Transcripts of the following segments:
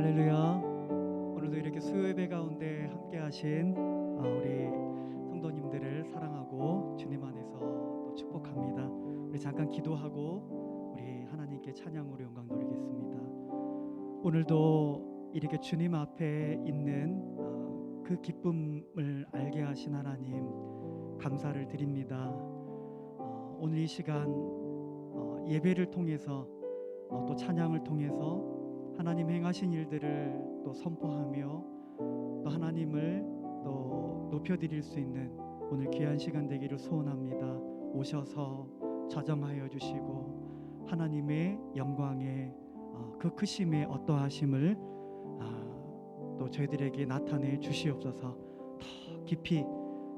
할렐루야. 오늘도 이렇게 수요예배 가운데 함께 하신 우리 성도님들을 사랑하고 주님 안에서 또 축복합니다. 우리 잠깐 기도하고 우리 하나님께 찬양으로 영광 돌리겠습니다. 오늘도 이렇게 주님 앞에 있는 그 기쁨을 알게 하신 하나님 감사를 드립니다. 오늘 이 시간 예배를 통해서 또 찬양을 통해서 하나님 행하신 일들을 또 선포하며 또 하나님을 또 높여드릴 수 있는 오늘 귀한 시간 되기를 소원합니다. 오셔서 좌정하여 주시고 하나님의 영광의 그 크심의 어떠하심을 또 저희들에게 나타내 주시옵소서. 더 깊이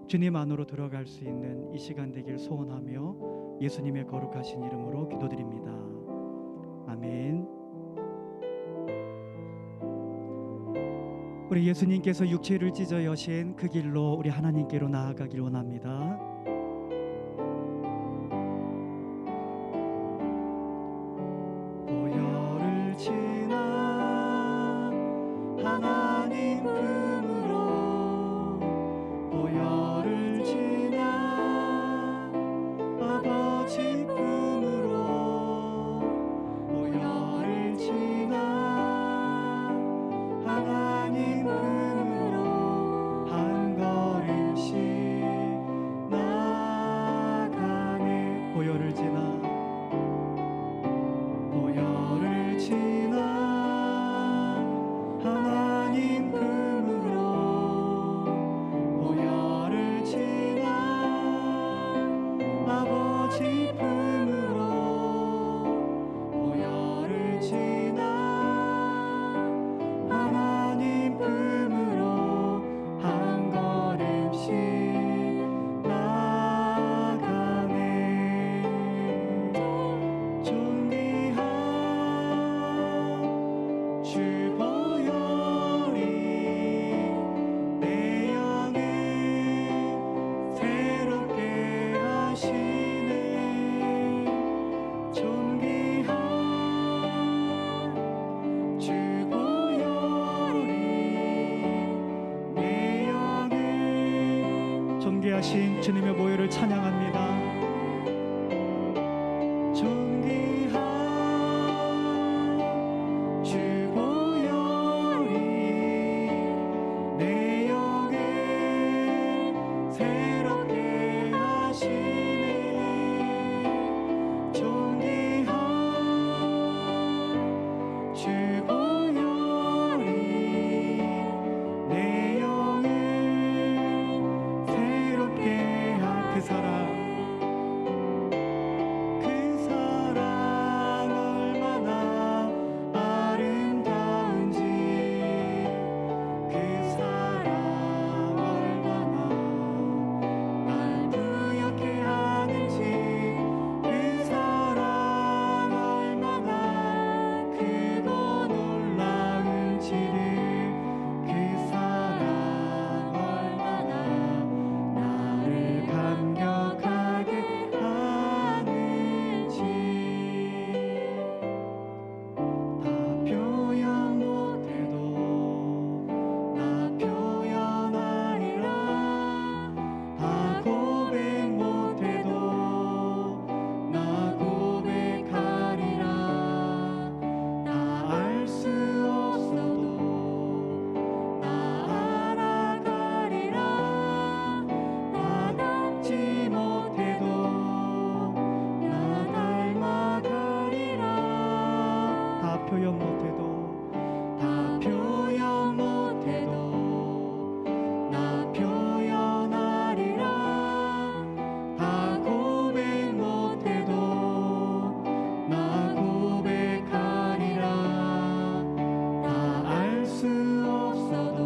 주님 안으로 들어갈 수 있는 이 시간 되기를 소원하며 예수님의 거룩하신 이름으로 기도드립니다. 아멘. 우리 예수님께서 육체를 찢어 여신 그 길로 우리 하나님께로 나아가길 원합니다. 보혈을 지나 하나님 품으로 보혈을 지나 아버지 품으로 보혈을 지나 하나님 품으로 한 걸음씩 나아가네. 보혈을 지나 보혈을 지나 하나님 품으로 보혈을 지나 아버지 품으로 보혈을 지나 하나님 품으로 한 걸음씩 나아가네. 존귀한 주 보혈이 내 영을 새롭게 하시네. 존귀한 주 보혈이 내 영을 존귀하신 주님의 보혈을 찬양합니다. 존귀한 주 보혈이 내 영을 새롭게 하시네. 존귀한 주 보혈이 내 영을 새롭게 그 사랑 얼마나 아름다운지 그 사랑 얼마나 날 부엽게 하는지 그 사랑 얼마나 크고 놀라운지를 그 사랑 얼마나 나를 감격하게 하는지 다 표현 못해도 나 표현하리라. 다 고백 못해도 나 고백하리라. 나 알 수 없어도 나 알아가리라. 나 닮지 못해도 나 닮아가리라. 다 표현 못해도 다 표현 못해도 나 표현하리라. 다 고백 못해도 나 고백하리라. 나 알 수 없어도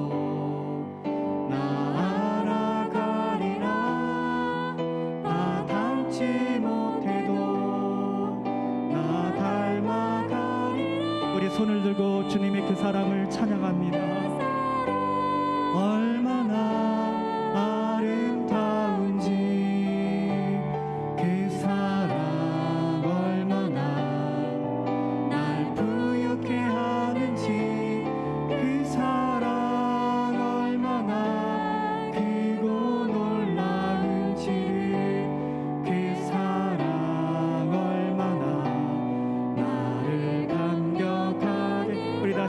나 알아가리라. 나 닮지 못해도 나 닮아가리라. 우리 손을 들고 주님의 그 사랑을 찬양합니다. 얼마나 아름다운지 그 사랑 얼마나 날 부엽게 하는지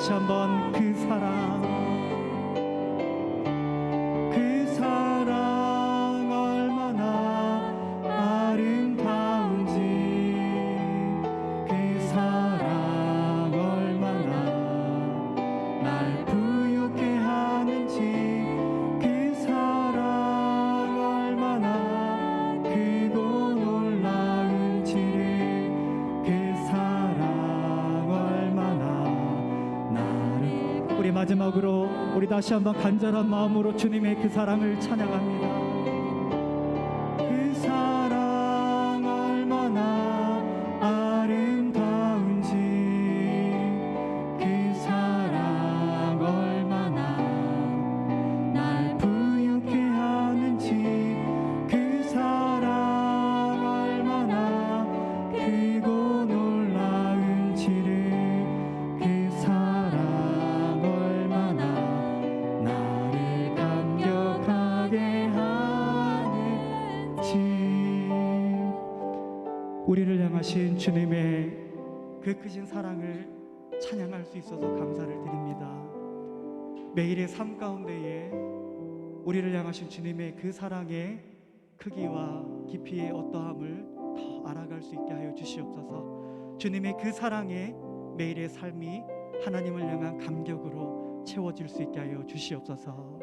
다시 한번 그 사랑, 그 사랑 얼마나 아름다운지, 그 사랑 얼마나 날 부유케 하는지, 그 사랑 얼마나 크고 놀라운지를, 그 사랑 얼마나 나를. 우리 마지막으로 우리 다시 한번 간절한 마음으로 주님의 그 사랑을 찬양합니다. 그 사랑 얼마나 아름다운지, 그 사랑 얼마나 날 부유케 하는지, 그 사랑 얼마나 크고 놀라운지를, 그 사랑 얼마나 나를 감격하게 하는지. 우리를 향하신 주님의 그 크신 사랑을 찬양할 수 있어서 감사를 드립니다. 매일의 삶 가운데에 우리를 향하신 주님의 그 사랑의 크기와 깊이의 어떠함을 더 알아갈 수 있게 하여 주시옵소서. 주님의 그 사랑에 매일의 삶이 하나님을 향한 감격으로 채워질 수 있게 하여 주시옵소서.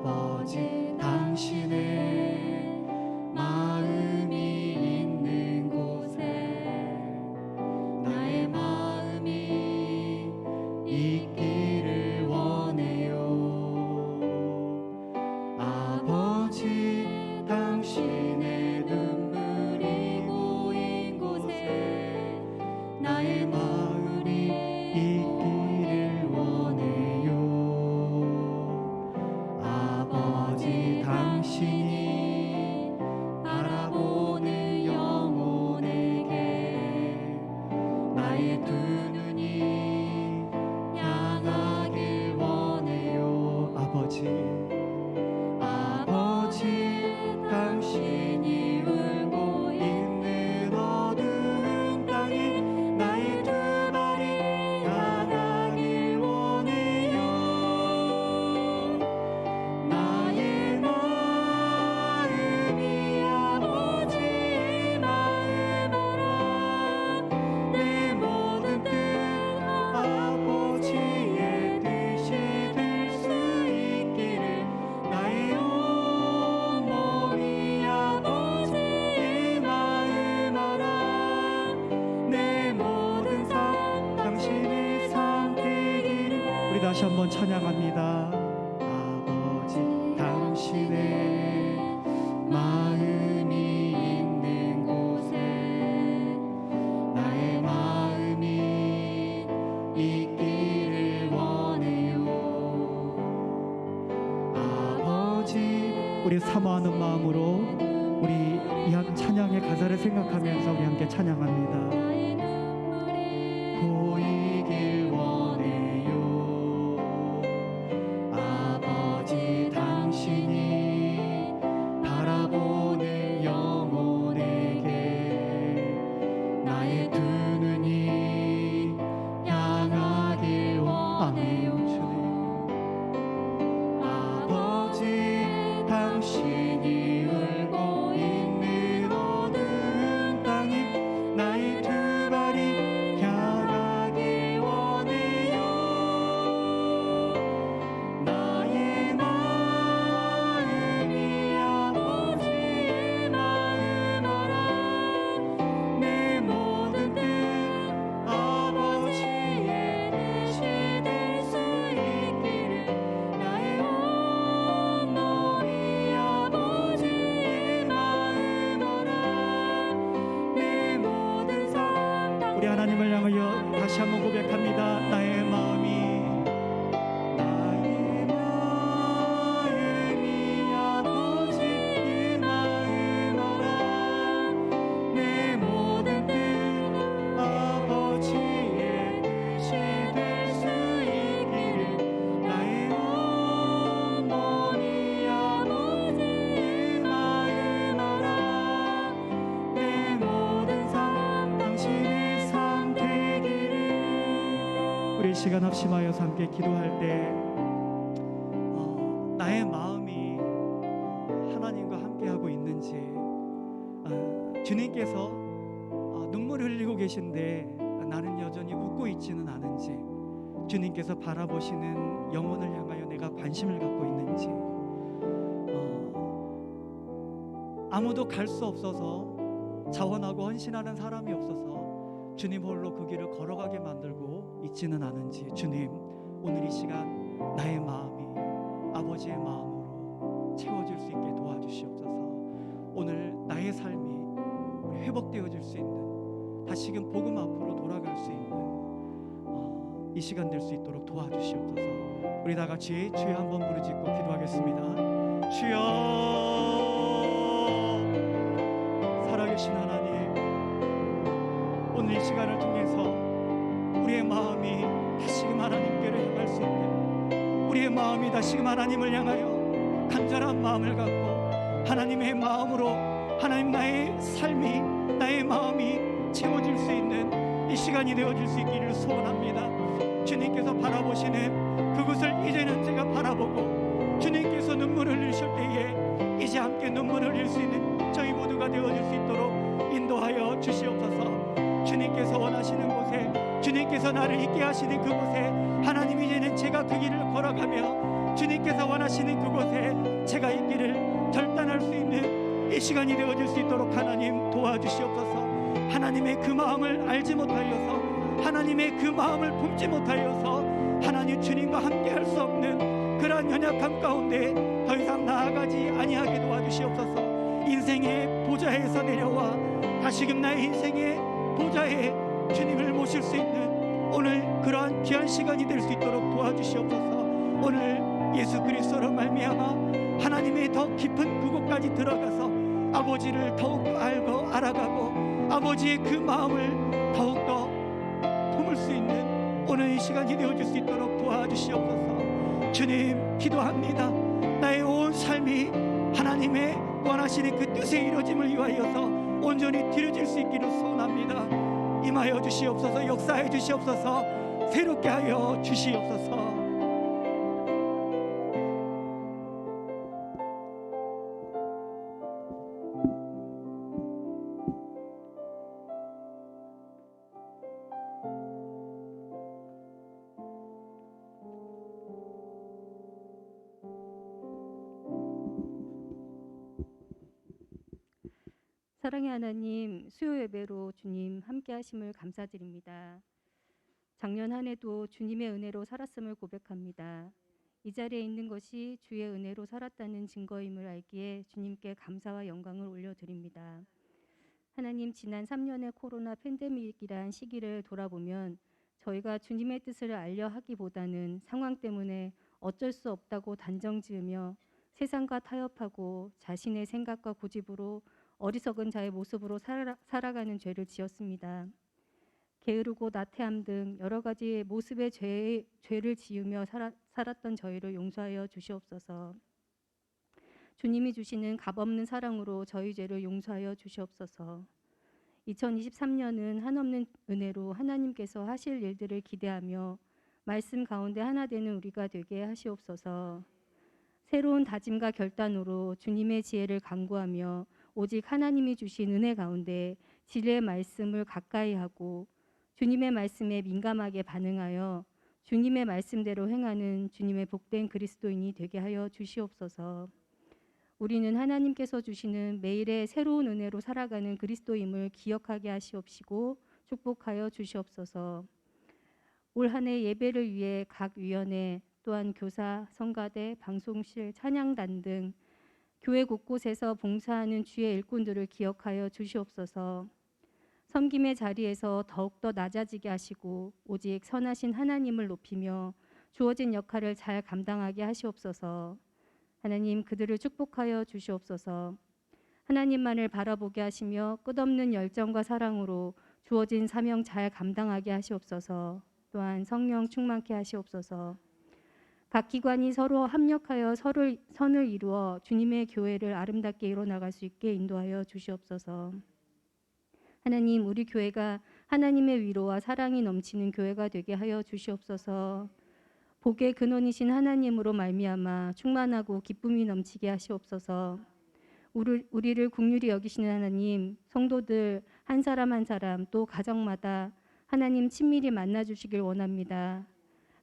아버지, 당신의 마음이 있는 곳에 나의 마음이 있기를 원해요. 아버지, 당신의 눈물이 고인 곳에 나의 마음이 있기를 원해요. 아버지, 당신이 바라보는 영혼에게 나의 두 눈이 향하길 원해요. 아버지, 당신이 울고 있는 어두운 땅에 나의 두 발이 향하길 원해요. 나의 마음이 아버지의 마음 알아. 내 모든 뜻 아버지의 뜻이 될 수 있기를. 나의 온몸이 아버지의 마음 알아. 내 모든 삶 당신의 삶 되기를. 우리 다시 한번 찬양합니다. 아버지, 당신의 마음이 있는 곳에 나의 마음이 있기를 원해요. 아버지, 우리 사모하는 마음으로 우리 이 찬양의 가사를 생각하면서 우리 함께 찬양합니다. 보이길 원해요. 아버지, 당신이 바라보는 영혼에게 나의 두 눈이 향하길 원해요. 아버지, 당신이 울고 있는 어두운 땅에 나의 두 발이 향하길 원해요. 나의 마음이 아버지의 마음 알아. 내 모든 뜻 아버지의 뜻이 될 수 있기를. 나의 온몸이 아버지의 마음 알아. 내 모든 삶. 우리 하나님을 향하여 다시 한번 고백합니다. 나의 마음이 아버지의 마음 알아. 내 모든 뜻 아버지의 뜻이 될 수 있기를. 나의 온몸이 아버지의 마음 알아. 시간 합심하여서 함께 기도할 때 나의 마음이 하나님과 함께하고 있는지, 주님께서 눈물을 흘리고 계신데 나는 여전히 웃고 있지는 않은지, 주님께서 바라보시는 영혼을 향하여 내가 관심을 갖고 있는지, 아무도 갈 수 없어서 자원하고 헌신하는 사람이 없어서 주님 홀로 그 길을 걸어가게 만들고 있지는 않은지, 주님 오늘 이 시간 나의 마음이 아버지의 마음으로 채워질 수 있게 도와주시옵소서. 오늘 나의 삶이 회복되어질 수 있는, 다시금 복음 앞으로 돌아갈 수 있는 이 시간 될 수 있도록 도와주시옵소서. 우리 다 같이 주여 한번 부르짖고 기도하겠습니다. 주여, 살아계신 하나님, 오늘 이 시간을 통해서 우리의 마음이 다시금 하나님께로 향할 수 있는, 우리의 마음이 다시금 하나님을 향하여 간절한 마음을 갖고 하나님의 마음으로 하나님 나의 삶이, 나의 마음이 채워질 수 있는 이 시간이 되어질 수 있기를 소원합니다. 주님께서 바라보시는 그것을 이제는 제가 바라보고, 주님께서 눈물을 흘리실 때에 이제 함께 눈물을 흘릴 수 있는 저희 모두가 되어질 수 있도록 인도하여 주시옵소서. 주님께서 원하시는 곳에, 주님께서 나를 있게 하시는 그곳에 하나님, 이제는 제가 그 길을 걸어가며 주님께서 원하시는 그곳에 제가 있기를 결단할 수 있는 이 시간이 되어질 수 있도록 하나님 도와주시옵소서. 하나님의 그 마음을 알지 못하여서, 하나님의 그 마음을 품지 못하여서 하나님 주님과 함께할 수 없는 그러한 연약함 가운데 더 이상 나아가지 아니하게 도와주시옵소서. 인생의 보좌에서 내려와 다시금 나의 인생의 보좌에 주님을 모실 수 있는 오늘 그러한 귀한 시간이 될 수 있도록 도와주시옵소서. 오늘 예수 그리스도로 말미암아 하나님의 더 깊은 그곳까지 들어가서 아버지를 더욱 알고 알아가고 아버지의 그 마음을 더욱더 품을 수 있는 오늘 이 시간이 되어질 수 있도록 도와주시옵소서. 주님 기도합니다. 나의 온 삶이 하나님의 원하시는 그 뜻에 이루어짐을 위하여서 온전히 드려질 수 있기를 소원합니다. 임하여 주시옵소서. 역사해 주시옵소서. 새롭게 하여 주시옵소서. 사랑의 하나님, 수요 예배로 주님 함께 하심을 감사드립니다. 작년 한 해도 주님의 은혜로 살았음을 고백합니다. 이 자리에 있는 것이 주의 은혜로 살았다는 증거임을 알기에 주님께 감사와 영광을 올려드립니다. 하나님, 지난 3년의 코로나 팬데믹이란 시기를 돌아보면 저희가 주님의 뜻을 알려 하기보다는 상황 때문에 어쩔 수 없다고 단정지으며 세상과 타협하고 자신의 생각과 고집으로 어리석은 자의 모습으로 살아가는 죄를 지었습니다. 게으르고 나태함 등 여러 가지 모습의 죄를 지으며 살았던 저희를 용서하여 주시옵소서. 주님이 주시는 값없는 사랑으로 저희 죄를 용서하여 주시옵소서. 2023년은 한없는 은혜로 하나님께서 하실 일들을 기대하며 말씀 가운데 하나 되는 우리가 되게 하시옵소서. 새로운 다짐과 결단으로 주님의 지혜를 간구하며 오직 하나님이 주신 은혜 가운데 진리의 말씀을 가까이 하고 주님의 말씀에 민감하게 반응하여 주님의 말씀대로 행하는 주님의 복된 그리스도인이 되게 하여 주시옵소서. 우리는 하나님께서 주시는 매일의 새로운 은혜로 살아가는 그리스도임을 기억하게 하시옵시고 축복하여 주시옵소서. 올 한 해 예배를 위해 각 위원회 또한 교사, 성가대, 방송실, 찬양단 등 교회 곳곳에서 봉사하는 주의 일꾼들을 기억하여 주시옵소서. 섬김의 자리에서 더욱더 낮아지게 하시고 오직 선하신 하나님을 높이며 주어진 역할을 잘 감당하게 하시옵소서. 하나님, 그들을 축복하여 주시옵소서. 하나님만을 바라보게 하시며 끝없는 열정과 사랑으로 주어진 사명 잘 감당하게 하시옵소서. 또한 성령 충만케 하시옵소서. 각 기관이 서로 합력하여 선을 이루어 주님의 교회를 아름답게 이뤄나갈 수 있게 인도하여 주시옵소서. 하나님, 우리 교회가 하나님의 위로와 사랑이 넘치는 교회가 되게 하여 주시옵소서. 복의 근원이신 하나님으로 말미암아 충만하고 기쁨이 넘치게 하시옵소서. 우리를 긍휼히 여기시는 하나님, 성도들 한 사람 한 사람 또 가정마다 하나님 친밀히 만나 주시길 원합니다.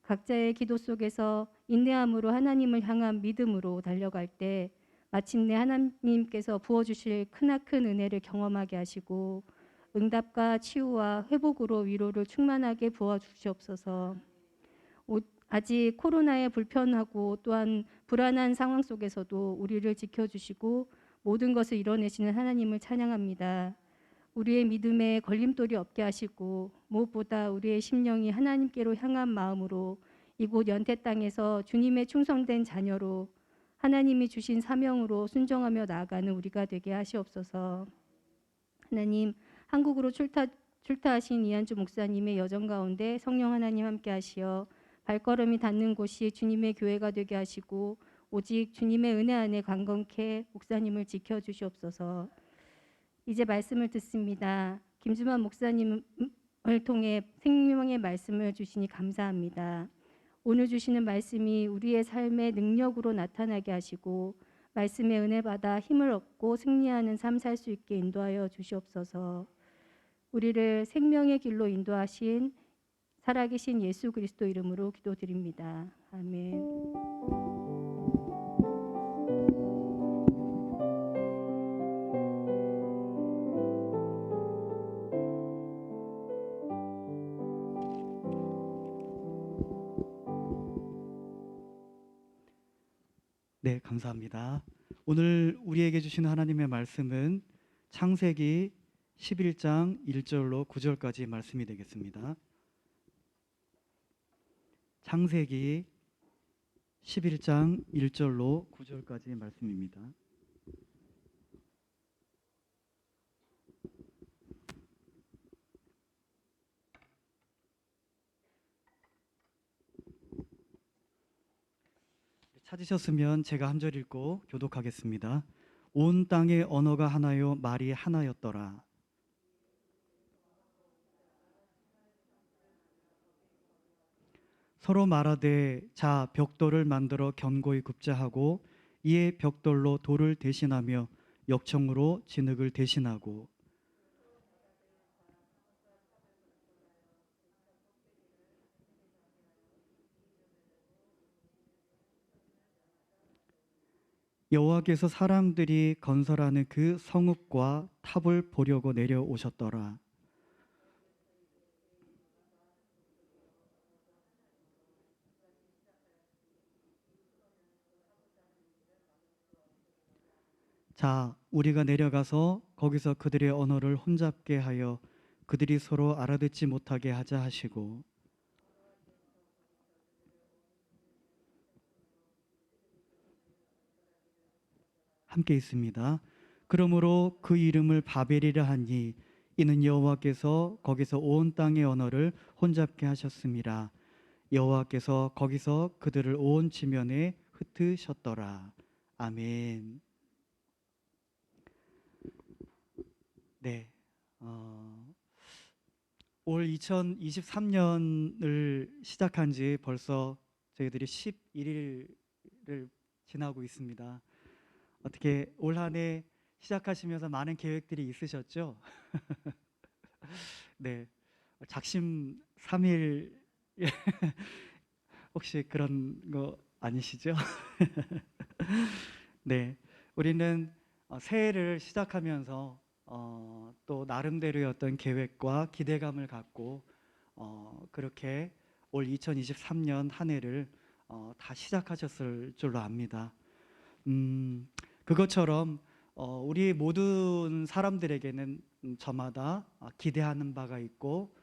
각자의 기도 속에서 인내함으로 하나님을 향한 믿음으로 달려갈 때 마침내 하나님께서 부어주실 크나큰 은혜를 경험하게 하시고 응답과 치유와 회복으로 위로를 충만하게 부어주시옵소서. 아직 코로나의 불편하고 또한 불안한 상황 속에서도 우리를 지켜주시고 모든 것을 이뤄내시는 하나님을 찬양합니다. 우리의 믿음에 걸림돌이 없게 하시고 무엇보다 우리의 심령이 하나님께로 향한 마음으로 이곳 연태 땅에서 주님의 충성된 자녀로 하나님이 주신 사명으로 순종하며 나아가는 우리가 되게 하시옵소서. 하나님, 한국으로 출타하신 이한주 목사님의 여정 가운데 성령 하나님 함께 하시어 발걸음이 닿는 곳이 주님의 교회가 되게 하시고 오직 주님의 은혜 안에 강건케 목사님을 지켜주시옵소서. 이제 말씀을 듣습니다. 김주만 목사님을 통해 생명의 말씀을 주시니 감사합니다. 오늘 주시는 말씀이 우리의 삶의 능력으로 나타나게 하시고 말씀의 은혜 받아 힘을 얻고 승리하는 삶 살 수 있게 인도하여 주시옵소서. 우리를 생명의 길로 인도하신 살아계신 예수 그리스도 이름으로 기도드립니다. 아멘. 네, 감사합니다. 오늘 우리에게 주시는 하나님의 말씀은 창세기 11장 1절로 9절까지 말씀이 되겠습니다. 창세기 11장 1절로 9절까지 말씀입니다. 찾으셨으면 제가 한 절 읽고 교독하겠습니다. 온 땅의 언어가 하나요 말이 하나였더라. 서로 말하되 자 벽돌을 만들어 견고히 굽자 하고 이에 벽돌로 돌을 대신하며 역청으로 진흙을 대신하고 여호와께서 사람들이 건설하는 그 성읍과 탑을 보려고 내려오셨더라. 자, 우리가 내려가서 거기서 그들의 언어를 혼잡게 하여 그들이 서로 알아듣지 못하게 하자 하시고 함께 있습니다. 그러므로 그 이름을 바벨이라 하니 이는 여호와께서 거기서 온 땅의 언어를 혼잡게 하셨음이라. 여호와께서 거기서 그들을 온 지면에 흩으셨더라. 아멘. 네, 올 2023년을 시작한 지 벌써 저희들이 11일을 지나고 있습니다. 어떻게 올 한 해 시작하시면서 많은 계획들이 있으셨죠? 네, 작심 3일 혹시 그런 거 아니시죠? 네, 우리는 새해를 시작하면서 또 나름대로의 어떤 계획과 기대감을 갖고 그렇게 올 2023년 한 해를 다 시작하셨을 줄로 압니다. 그것처럼 우리 모든 사람들에게는 저마다 기대하는 바가 있고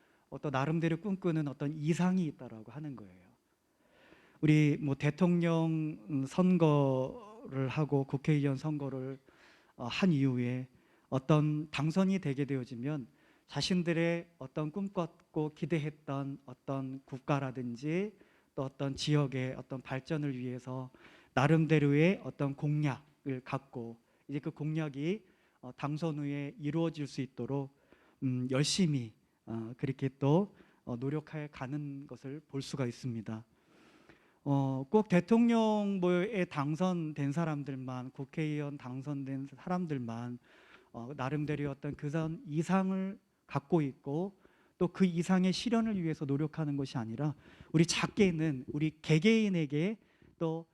또 나름대로 꿈꾸는 어떤 이상이 있다라고 하는 거예요. 우리 뭐 대통령 선거를 하고 국회의원 선거를 한 이후에 어떤 당선이 되게 되어지면 자신들의 어떤 꿈꿨고 기대했던 어떤 국가라든지 또 어떤 지역의 어떤 발전을 위해서 나름대로의 어떤 공약을 갖고 이제 그 공약이 당선 후에 이루어질 수 있도록 열심히 그렇게 또 노력해 가는 것을 볼 수가 있습니다. 꼭 대통령에 당선된 사람들만, 국회의원 당선된 사람들만 나름대로 어떤 그 이상을 갖고 있고 또 그 이상의 실현을 위해서 노력하는 것이 아니라 우리 작게는 우리 개개인에게 또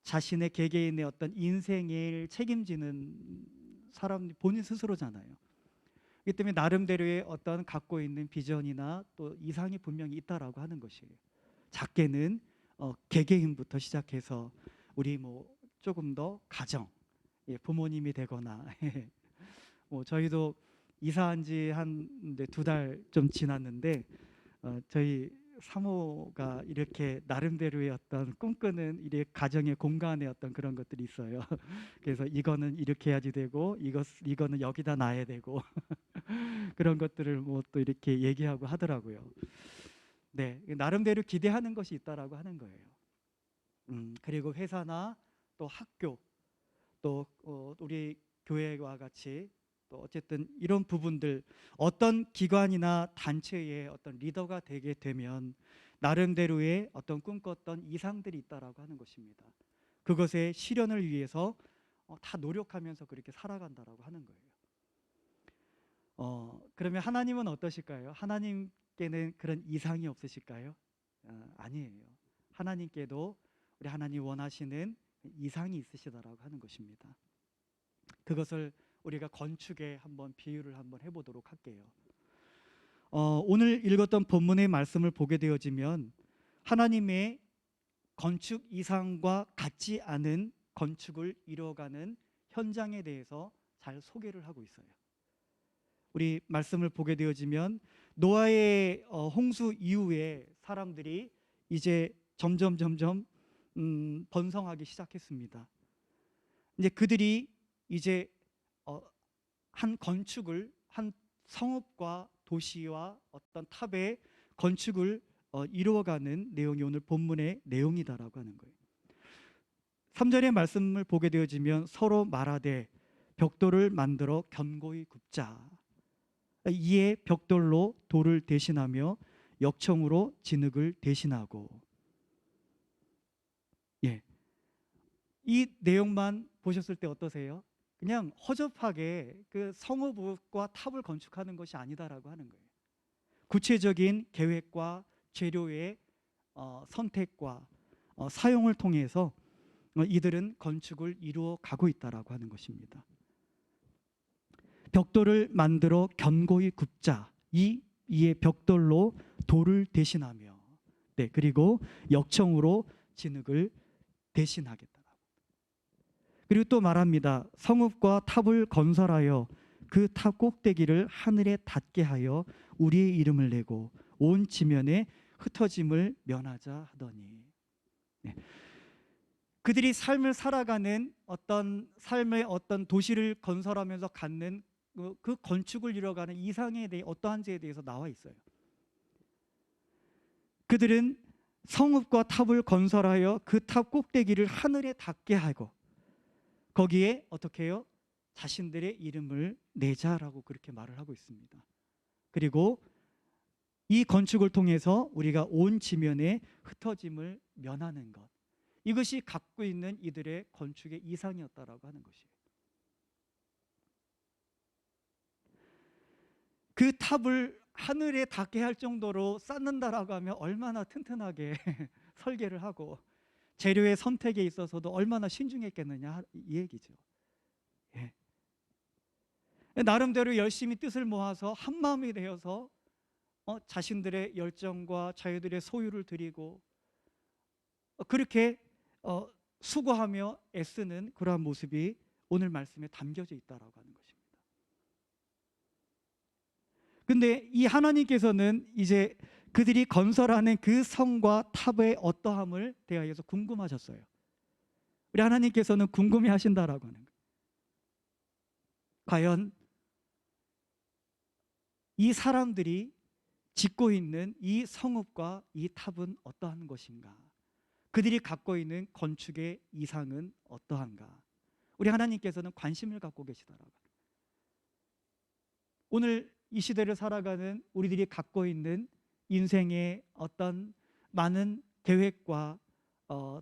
자신의 개개인의 어떤 인생을 책임지는 사람 본인 스스로잖아요. 그렇기 때문에 나름대로의 어떤 갖고 있는 비전이나 또 이상이 분명히 있다라고 하는 것이에요. 작게는 개개인부터 시작해서 우리 뭐 조금 더 가정, 부모님이 되거나 뭐 저희도 이사한 지 한 2달 좀 지났는데 저희 사모가 이렇게 나름대로의 어떤 꿈꾸는 이래 가정의 공간의 어떤 그런 것들이 있어요. 그래서 이거는 이렇게 해야지 되고 이거는 여기다 놔야 되고 그런 것들을 뭐 또 이렇게 얘기하고 하더라고요. 네, 나름대로 기대하는 것이 있다라고 하는 거예요. 그리고 회사나 또 학교 또 우리 교회와 같이 또 어쨌든 이런 부분들 어떤 기관이나 단체의 어떤 리더가 되게 되면 나름대로의 어떤 꿈꿨던 이상들이 있다라고 하는 것입니다. 그것의 실현을 위해서 다 노력하면서 그렇게 살아간다라고 하는 거예요. 그러면 하나님은 어떠실까요? 하나님께는 그런 이상이 없으실까요? 아니에요. 하나님께도 우리 하나님 원하시는 이상이 있으시다라고 하는 것입니다. 그것을 우리가 건축에 한번 비유를 한번 해보도록 할게요. 오늘 읽었던 본문의 말씀을 보게 되어지면 하나님의 건축 이상과 같지 않은 건축을 이루어가는 현장에 대해서 잘 소개를 하고 있어요. 우리 말씀을 보게 되어지면 노아의 홍수 이후에 사람들이 이제 점점 번성하기 시작했습니다. 이제 그들이 이제 한 건축을 한 성읍과 도시와 어떤 탑의 건축을 이루어가는 내용이 오늘 본문의 내용이다라고 하는 거예요. 3절의 말씀을 보게 되어지면 서로 말하되 벽돌을 만들어 견고히 굽자. 이에 벽돌로 돌을 대신하며 역청으로 진흙을 대신하고. 예, 이 내용만 보셨을 때 어떠세요? 그냥 허접하게 그 성읍과 탑을 건축하는 것이 아니다라고 하는 거예요. 구체적인 계획과 재료의 선택과 사용을 통해서 이들은 건축을 이루어 가고 있다라고 하는 것입니다. 벽돌을 만들어 견고히 굽자. 이에 벽돌로 돌을 대신하며, 네, 그리고 역청으로 진흙을 대신하겠다. 그리고 또 말합니다. 성읍과 탑을 건설하여 그 탑 꼭대기를 하늘에 닿게 하여 우리의 이름을 내고 온 지면에 흩어짐을 면하자 하더니. 네. 그들이 삶을 살아가는 어떤 삶의 어떤 도시를 건설하면서 갖는 그 건축을 이뤄가는 이상에 대해 어떠한지에 대해서 나와 있어요. 그들은 성읍과 탑을 건설하여 그 탑 꼭대기를 하늘에 닿게 하고 거기에 어떻게 해요? 자신들의 이름을 내자라고 그렇게 말을 하고 있습니다. 그리고 이 건축을 통해서 우리가 온 지면에 흩어짐을 면하는 것, 이것이 갖고 있는 이들의 건축의 이상이었다라고 하는 것이에요. 그 탑을 하늘에 닿게 할 정도로 쌓는다라고 하면 얼마나 튼튼하게 설계를 하고 재료의 선택에 있어서도 얼마나 신중했겠느냐 이 얘기죠. 예. 나름대로 열심히 뜻을 모아서 한 마음이 되어서 자신들의 열정과 자유들의 소유를 드리고 그렇게 수고하며 애쓰는 그러한 모습이 오늘 말씀에 담겨져 있다라고 하는 것입니다. 근데 이 하나님께서는 이제 그들이 건설하는 그 성과 탑의 어떠함을 대하여서 궁금하셨어요. 우리 하나님께서는 궁금해 하신다라고 하는 거예요. 과연 이 사람들이 짓고 있는 이 성읍과 이 탑은 어떠한 것인가? 그들이 갖고 있는 건축의 이상은 어떠한가? 우리 하나님께서는 관심을 갖고 계시더라고요. 오늘 이 시대를 살아가는 우리들이 갖고 있는 인생의 어떤 많은 계획과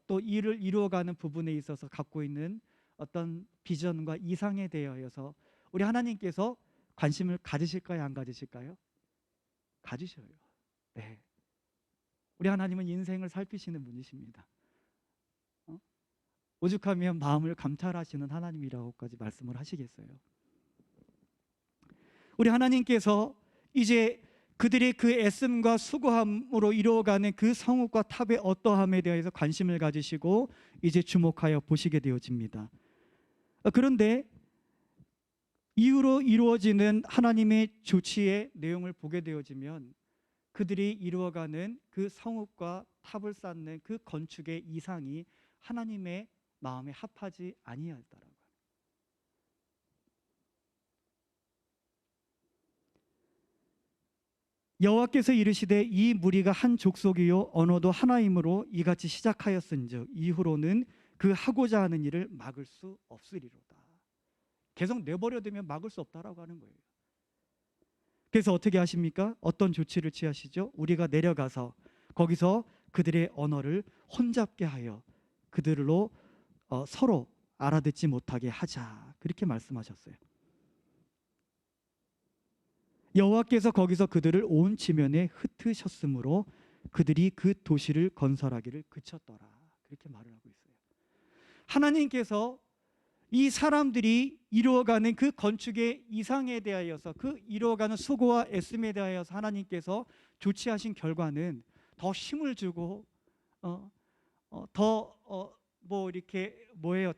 또 이를 이루어가는 부분에 있어서 갖고 있는 어떤 비전과 이상에 대하여서 우리 하나님께서 관심을 가지실까요, 안 가지실까요? 가지셔요. 네. 우리 하나님은 인생을 살피시는 분이십니다. 오죽하면 마음을 감찰하시는 하나님이라고까지 말씀을 하시겠어요. 우리 하나님께서 이제 그들의 그 애씀과 수고함으로 이루어가는 그 성읍과 탑의 어떠함에 대해서 관심을 가지시고 이제 주목하여 보시게 되어집니다. 그런데 이후로 이루어지는 하나님의 조치의 내용을 보게 되어지면 그들이 이루어가는 그 성읍과 탑을 쌓는 그 건축의 이상이 하나님의 마음에 합하지 아니하였더라고요. 여호와께서 이르시되 이 무리가 한 족속이요 언어도 하나이므로 이같이 시작하였은즉 이후로는 그 하고자 하는 일을 막을 수 없으리로다. 계속 내버려두면 막을 수 없다라고 하는 거예요. 그래서 어떻게 하십니까? 어떤 조치를 취하시죠? 우리가 내려가서 거기서 그들의 언어를 혼잡게 하여 그들로 서로 알아듣지 못하게 하자, 그렇게 말씀하셨어요. 여호와께서 거기서 그들을 온 지면에 흩으셨으므로 그들이 그 도시를 건설하기를 그쳤더라, 그렇게 말을 하고 있어요. 하나님께서 이 사람들이 이루어가는 그 건축의 이상에 대하여서 그 이루어가는 수고와 애씀에 대하여서 하나님께서 조치하신 결과는 더 힘을 주고 더 이렇게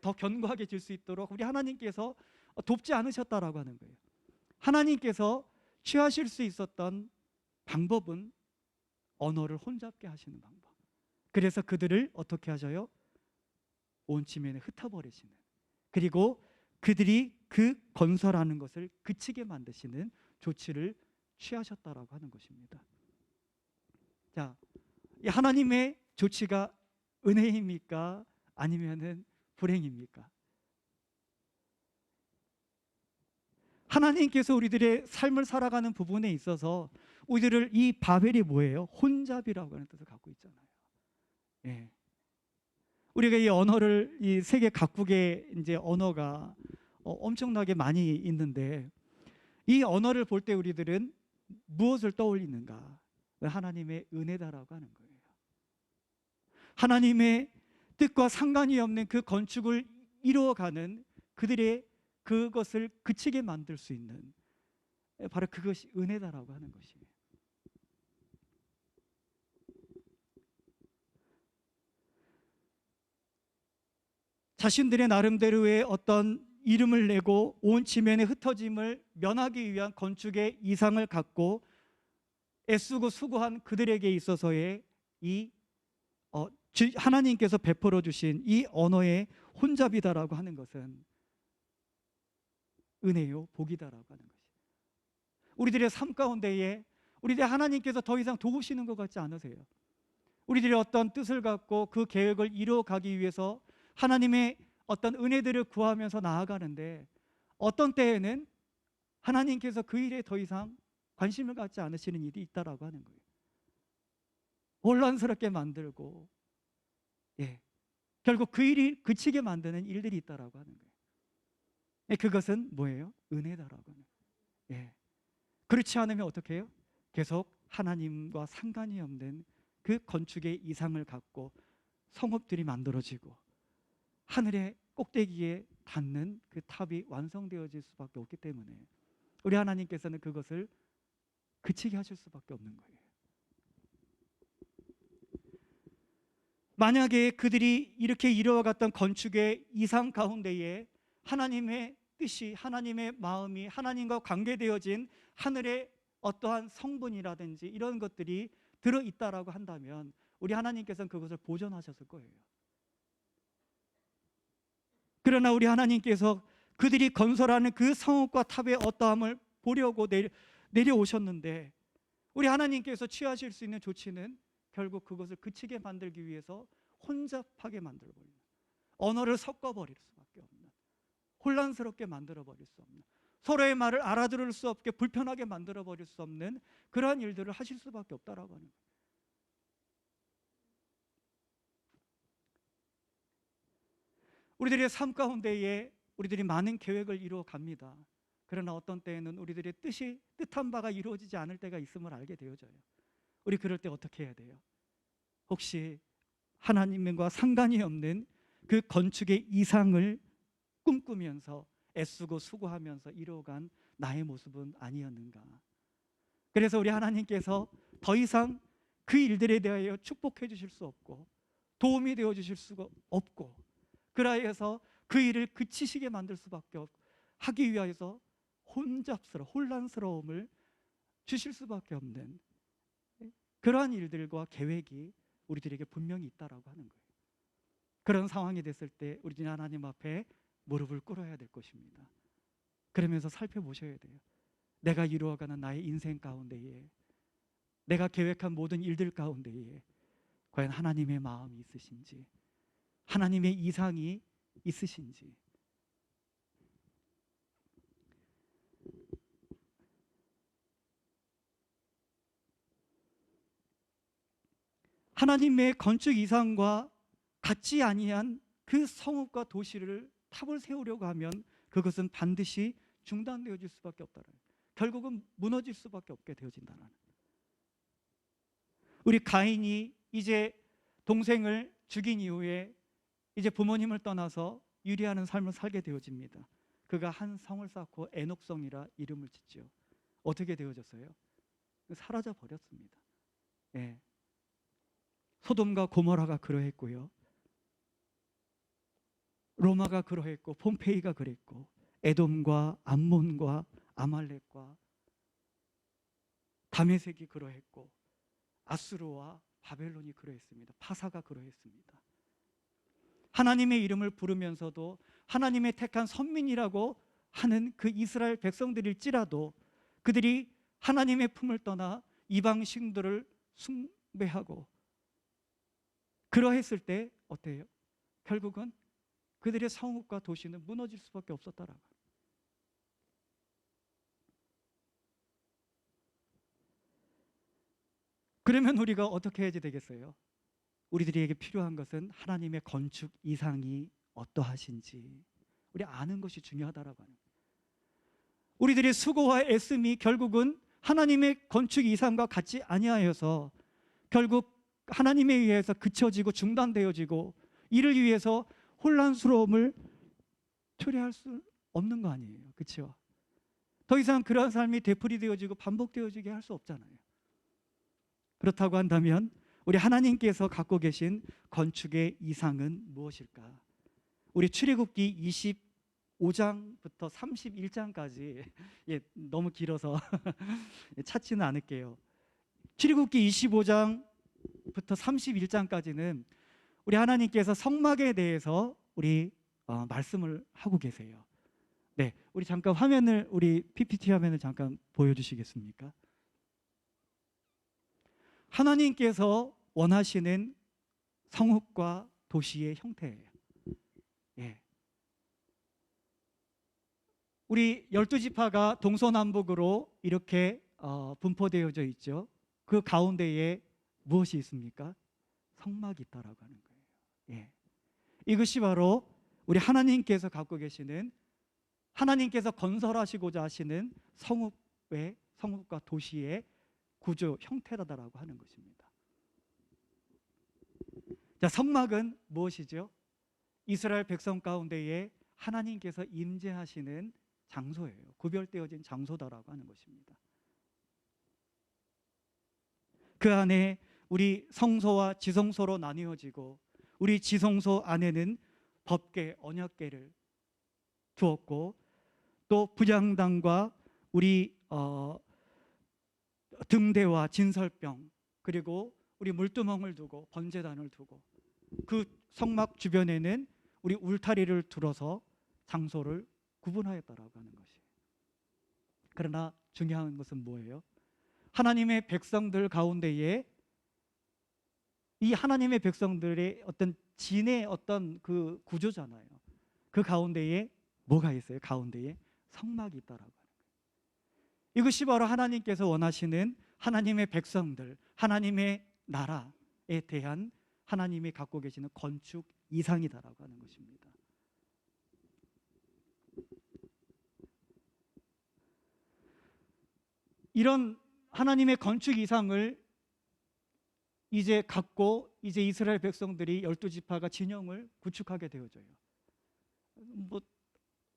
더 견고하게 질 수 있도록 우리 하나님께서 돕지 않으셨다라고 하는 거예요. 하나님께서 취하실 수 있었던 방법은 언어를 혼잡게 하시는 방법. 그래서 그들을 어떻게 하셔요? 온 지면에 흩어버리시는, 그리고 그들이 그 건설하는 것을 그치게 만드시는 조치를 취하셨다라고 하는 것입니다. 자, 이 하나님의 조치가 은혜입니까? 아니면은 불행입니까? 하나님께서 우리들의 삶을 살아가는 부분에 있어서 우리들을 이 바벨이 뭐예요? 혼잡이라고 하는 뜻을 갖고 있잖아요. 예. 우리가 이 언어를 이 세계 각국의 이제 언어가 엄청나게 많이 있는데 이 언어를 볼 때 우리들은 무엇을 떠올리는가? 하나님의 은혜다라고 하는 거예요. 하나님의 뜻과 상관이 없는 그 건축을 이루어가는 그들의 그것을 그치게 만들 수 있는, 바로 그것이 은혜다라고 하는 것이에요. 자신들의 나름대로의 어떤 이름을 내고 온 지면의 흩어짐을 면하기 위한 건축의 이상을 갖고 애쓰고 수고한 그들에게 있어서의 이 하나님께서 베풀어 주신 이 언어의 혼잡이다라고 하는 것은 은혜요, 복이다라고 하는 것이. 우리들의 삶 가운데에 우리들 하나님께서 더 이상 도우시는 것 같지 않으세요? 우리들이 어떤 뜻을 갖고 그 계획을 이루어가기 위해서 하나님의 어떤 은혜들을 구하면서 나아가는데 어떤 때에는 하나님께서 그 일에 더 이상 관심을 갖지 않으시는 일이 있다라고 하는 거예요. 혼란스럽게 만들고, 결국 그 일이 그치게 만드는 일들이 있다라고 하는 거예요. 그것은 뭐예요? 은혜다라고 하는 거예요. 그렇지 않으면 어떻게 해요? 계속 하나님과 상관이 없는 그 건축의 이상을 갖고 성읍들이 만들어지고 하늘의 꼭대기에 닿는 그 탑이 완성되어질 수밖에 없기 때문에 우리 하나님께서는 그것을 그치게 하실 수밖에 없는 거예요. 만약에 그들이 이렇게 이루어갔던 건축의 이상 가운데에 하나님의 뜻이, 하나님의 마음이, 하나님과 관계되어진 하늘의 어떠한 성분이라든지 이런 것들이 들어있다라고 한다면 우리 하나님께서는 그것을 보존하셨을 거예요. 그러나 우리 하나님께서 그들이 건설하는 그 성읍과 탑의 어떠함을 보려고 내려오셨는데 우리 하나님께서 취하실 수 있는 조치는 결국 그것을 그치게 만들기 위해서 혼잡하게 만들어버리는, 언어를 섞어버릴 수밖에 없는, 혼란스럽게 만들어버릴 수 없는, 서로의 말을 알아들을 수 없게 불편하게 만들어 버릴 수 없는 그러한 일들을 하실 수밖에 없다라고 하는 거예요. 우리들의 삶 가운데에 우리들이 많은 계획을 이루어 갑니다. 그러나 어떤 때에는 우리들의 뜻한 바가 이루어지지 않을 때가 있음을 알게 되어져요. 우리 그럴 때 어떻게 해야 돼요? 혹시 하나님과 상관이 없는 그 건축의 이상을 꿈꾸면서 애쓰고 수고하면서 이루어간 나의 모습은 아니었는가? 그래서 우리 하나님께서 더 이상 그 일들에 대하여 축복해 주실 수 없고 도움이 되어 주실 수가 없고, 그라해서 그 일을 그치시게 만들 수밖에 없고, 하기 위하여서 혼란스러움을 주실 수밖에 없는 그러한 일들과 계획이 우리들에게 분명히 있다라고 하는 거예요. 그런 상황이 됐을 때 우리는 하나님 앞에 무릎을 꿇어야 될 것입니다. 그러면서 살펴보셔야 돼요. 내가 이루어가는 나의 인생 가운데에, 내가 계획한 모든 일들 가운데에 과연 하나님의 마음이 있으신지, 하나님의 이상이 있으신지. 하나님의 건축 이상과 같지 아니한 그 성읍과 도시를 탑을 세우려고 하면 그것은 반드시 중단되어질 수밖에 없다는, 결국은 무너질 수밖에 없게 되어진다는. 우리 가인이 이제 동생을 죽인 이후에 이제 부모님을 떠나서 유리하는 삶을 살게 되어집니다. 그가 한 성을 쌓고 에녹성이라 이름을 짓죠. 어떻게 되어졌어요? 사라져 버렸습니다. 예. 소돔과 고모라가 그러했고요, 로마가 그러했고, 폼페이가 그랬고, 에돔과 암몬과 아말렉과 다메섹이 그러했고, 아수르와 바벨론이 그러했습니다. 파사가 그러했습니다. 하나님의 이름을 부르면서도 하나님의 택한 선민이라고 하는 그 이스라엘 백성들일지라도 그들이 하나님의 품을 떠나 이방 신들을 숭배하고 그러했을 때 어때요? 결국은 그들의 성읍과 도시는 무너질 수밖에 없었다라고. 그러면 우리가 어떻게 해야 되겠어요? 우리들에게 필요한 것은 하나님의 건축 이상이 어떠하신지 우리 아는 것이 중요하다라고 하는 거예요. 우리들의 수고와 애씀이 결국은 하나님의 건축 이상과 같지 아니하여서 결국 하나님에 의해서 그쳐지고 중단되어지고 이를 위해서 혼란스러움을 초래할 수 없는 거 아니에요. 그렇죠? 더 이상 그러한 삶이 되풀이되어지고 반복되어지게 할 수 없잖아요. 그렇다고 한다면 우리 하나님께서 갖고 계신 건축의 이상은 무엇일까? 우리 출애굽기 25장부터 31장까지 너무 길어서 찾지는 않을게요. 출애굽기 25장부터 31장까지는 우리 하나님께서 성막에 대해서 우리 말씀을 하고 계세요. 네, 우리 잠깐 화면을, 우리 PPT 화면을 잠깐 보여주시겠습니까? 하나님께서 원하시는 성읍과 도시의 형태예요. 예. 우리 12지파가 동서남북으로 이렇게 분포되어져 있죠. 그 가운데에 무엇이 있습니까? 성막이 있다라고 하는 거예요. 예. 이것이 바로 우리 하나님께서 갖고 계시는, 하나님께서 건설하시고자 하시는 성읍과 도시의 구조 형태라고 하는 것입니다. 자, 성막은 무엇이죠? 이스라엘 백성 가운데에 하나님께서 임재하시는 장소예요. 구별되어진 장소다라고 하는 것입니다. 그 안에 우리 성소와 지성소로 나뉘어지고, 우리 지성소 안에는 법궤, 언약궤를 두었고, 또 분향단과 우리 등대와 진설병, 그리고 우리 물두멍을 두고 번제단을 두고, 그 성막 주변에는 우리 울타리를 둘러서 장소를 구분하였다라고 하는 것이에요. 그러나 중요한 것은 뭐예요? 하나님의 백성들 가운데에, 이 하나님의 백성들의 어떤 진의 어떤 그 구조잖아요. 그 가운데에 뭐가 있어요? 가운데에 성막이 있다라고. 이것이 바로 하나님께서 원하시는 하나님의 백성들, 하나님의 나라에 대한 하나님이 갖고 계시는 건축 이상이다라고 하는 것입니다. 이런 하나님의 건축 이상을 이제 갖고 이제 이스라엘 백성들이 12지파가 진영을 구축하게 되어져요.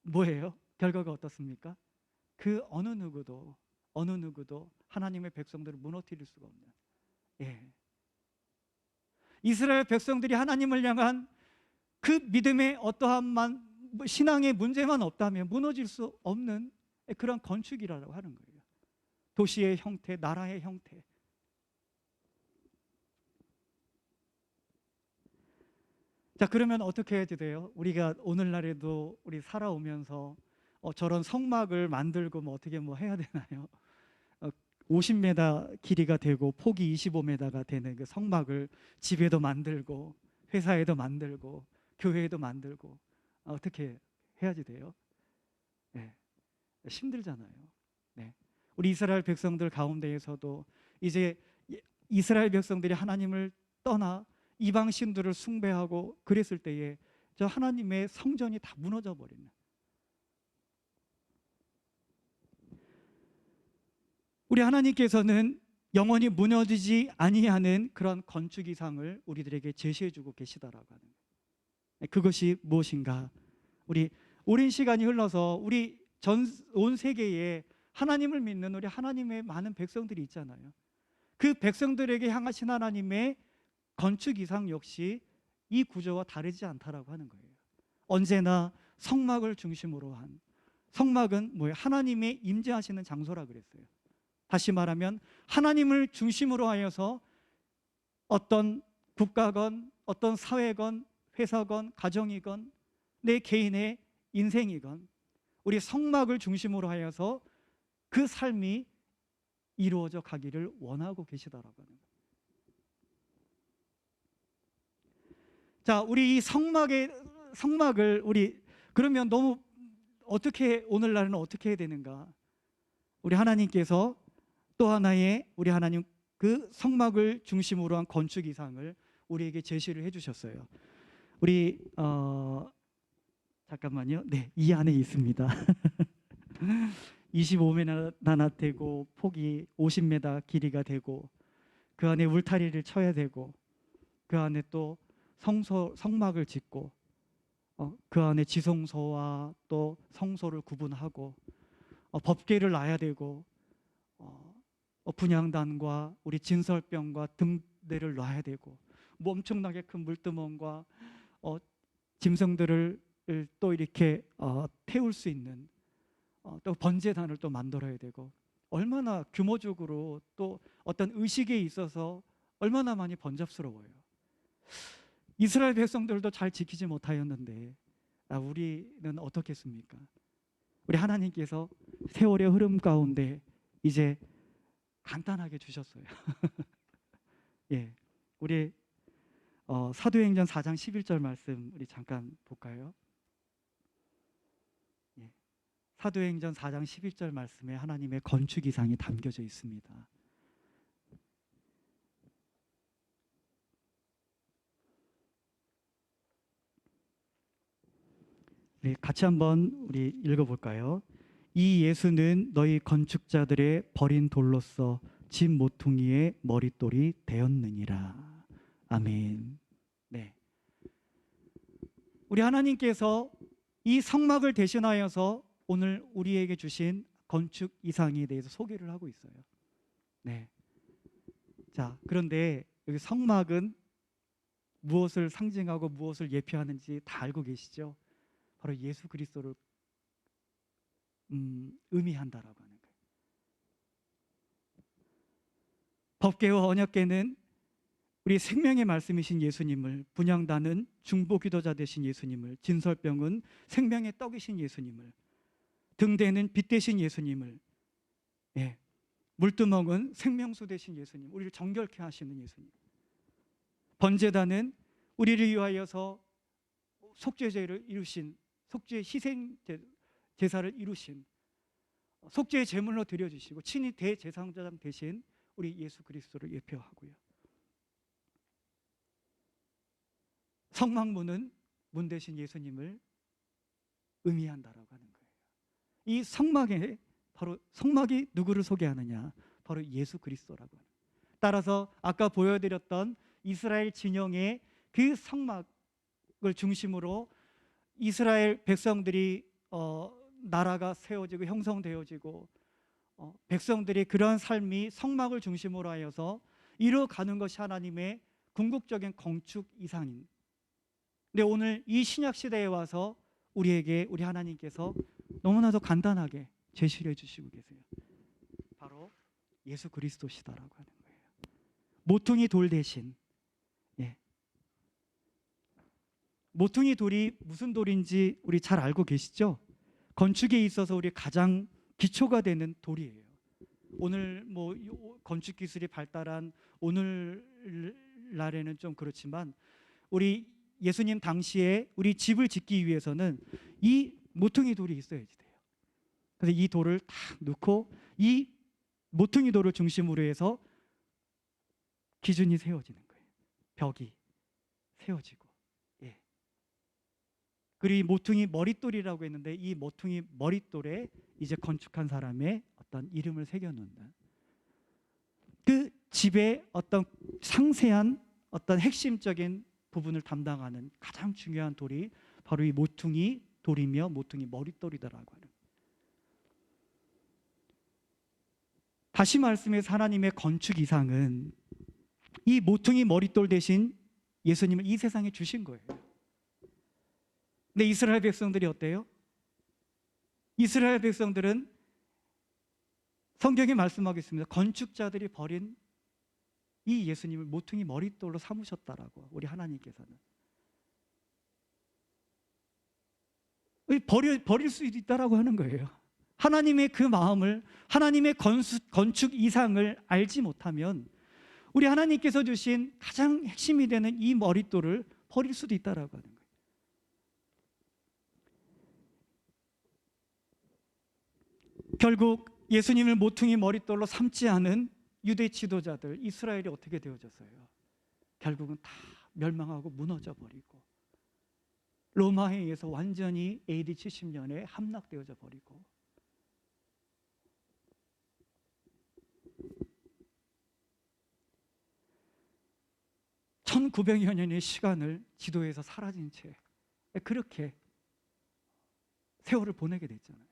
뭐예요? 결과가 어떻습니까? 그 어느 누구도 하나님의 백성들을 무너뜨릴 수가 없는, 예. 이스라엘 백성들이 하나님을 향한 그 믿음의 어떠한 신앙의 문제만 없다면 무너질 수 없는 그런 건축이라고 하는 거예요. 도시의 형태, 나라의 형태. 자, 그러면 어떻게 해야 돼요? 우리가 오늘날에도 우리 살아오면서 저런 성막을 만들고 어떻게 해야 되나요? 50m 길이가 되고 폭이 25m가 되는 그 성막을 집에도 만들고 회사에도 만들고 교회에도 만들고 어떻게 해야지 돼요? 네. 힘들잖아요. 네. 우리 이스라엘 백성들 가운데에서도 이제 이스라엘 백성들이 하나님을 떠나 이방 신들을 숭배하고 그랬을 때에 저 하나님의 성전이 다 무너져 버리는, 우리 하나님께서는 영원히 무너지지 아니하는 그런 건축 이상을 우리들에게 제시해 주고 계시다라고 하는 거예요. 그것이 무엇인가? 우리 오랜 시간이 흘러서 우리 온 세계에 하나님을 믿는 우리 하나님의 많은 백성들이 있잖아요. 그 백성들에게 향하신 하나님의 건축 이상 역시 이 구조와 다르지 않다라고 하는 거예요. 언제나 성막을 중심으로 한, 성막은 뭐예요? 하나님의 임재하시는 장소라 그랬어요. 다시 말하면 하나님을 중심으로 하여서 어떤 국가건 어떤 사회건 회사건 가정이건 내 개인의 인생이건 우리 성막을 중심으로 하여서 그 삶이 이루어져 가기를 원하고 계시다라고 하는 거예요. 자, 우리 이 성막을 우리 그러면 너무 어떻게 오늘날은 어떻게 해야 되는가? 우리 하나님께서 또 하나의 우리 하나님 그 성막을 중심으로 한 건축 이상을 우리에게 제시를 해주셨어요. 우리 잠깐만요. 네, 이 안에 있습니다. 25m나 되고 폭이 50m 길이가 되고 그 안에 울타리를 쳐야 되고 그 안에 또 성막을 짓고 그 안에 지성소와 또 성소를 구분하고 법궤를 놔야 되고 분향단과 우리 진설병과 등대를 놔야 되고 엄청나게 큰 물두멍과 짐승들을 또 이렇게 태울 수 있는 또 번제단을 또 만들어야 되고 얼마나 규모적으로 또 어떤 의식에 있어서 얼마나 많이 번잡스러워요. 이스라엘 백성들도 잘 지키지 못하였는데 우리는 어떻겠습니까? 우리 하나님께서 세월의 흐름 가운데 이제 간단하게 주셨어요. 예, 우리 사도행전 4장 11절 말씀 우리 잠깐 볼까요? 예, 사도행전 4장 11절 말씀에 하나님의 건축 이상이 담겨져 있습니다. 네, 같이 한번 우리 읽어볼까요? 이 예수는 너희 건축자들의 버린 돌로서 집 모퉁이의 머릿돌이 되었느니라. 아멘. 네, 우리 하나님께서 이 성막을 대신하여서 오늘 우리에게 주신 건축 이상에 대해서 소개를 하고 있어요. 네. 자, 그런데 여기 성막은 무엇을 상징하고 무엇을 예표하는지 다 알고 계시죠? 바로 예수 그리스도를 의미한다라고 하는 거예요. 법궤와 언약궤는 우리 생명의 말씀이신 예수님을, 분향단은 중보기도자 되신 예수님을, 진설병은 생명의 떡이신 예수님을, 등대는 빛 되신 예수님을, 예, 물두멍은 생명수 되신 예수님, 우리를 정결케 하시는 예수님, 번제단은 우리를 위하여서 속죄제를 이루신 속죄 희생 제사를 이루신 속죄의 제물로 드려주시고 친히 대제사장 대신 우리 예수 그리스도를 예표하고요. 성막문은 문 대신 예수님을 의미한다라고 하는 거예요. 이 성막에 바로 성막이 누구를 소개하느냐? 바로 예수 그리스도라고 하는 거예요. 따라서 아까 보여드렸던 이스라엘 진영의 그 성막을 중심으로 이스라엘 백성들이 나라가 세워지고 형성되어지고 백성들이 그러한 삶이 성막을 중심으로 하여서 이루어가는 것이 하나님의 궁극적인 건축 이상인. 근데 오늘 이 신약 시대에 와서 우리에게 우리 하나님께서 너무나도 간단하게 제시를 해주시고 계세요. 바로 예수 그리스도시다라고 하는 거예요. 모퉁이 돌 대신, 모퉁이 돌이 무슨 돌인지 우리 잘 알고 계시죠? 건축에 있어서 우리 가장 기초가 되는 돌이에요. 오늘 뭐 건축 기술이 발달한 오늘날에는 좀 그렇지만 우리 예수님 당시에 우리 집을 짓기 위해서는 이 모퉁이 돌이 있어야지 돼요. 그래서 이 돌을 탁 넣고 이 모퉁이 돌을 중심으로 해서 기준이 세워지는 거예요. 벽이 세워지고. 그리고 이 모퉁이 머릿돌이라고 했는데 이 모퉁이 머릿돌에 이제 건축한 사람의 어떤 이름을 새겨놓는 그 집의 어떤 상세한 어떤 핵심적인 부분을 담당하는 가장 중요한 돌이 바로 이 모퉁이 돌이며 모퉁이 머릿돌이다라고 하는. 다시 말씀해서 하나님의 건축 이상은 이 모퉁이 머릿돌 대신 예수님을 이 세상에 주신 거예요. 근데 이스라엘 백성들이 어때요? 이스라엘 백성들은 성경이 말씀하고 있습니다. 건축자들이 버린 이 예수님을 모퉁이 머릿돌로 삼으셨다라고 우리 하나님께서는. 버릴 수 있다라고 하는 거예요. 하나님의 그 마음을, 하나님의 건축 이상을 알지 못하면 우리 하나님께서 주신 가장 핵심이 되는 이 머릿돌을 버릴 수도 있다라고 하는 거예요. 결국 예수님을 모퉁이 머릿돌로 삼지 않은 유대 지도자들, 이스라엘이 어떻게 되어졌어요? 결국은 다 멸망하고 무너져 버리고 로마에 의해서 완전히 AD 70년에 함락되어져 버리고 1900여 년의 시간을 지도에서 사라진 채 그렇게 세월을 보내게 됐잖아요.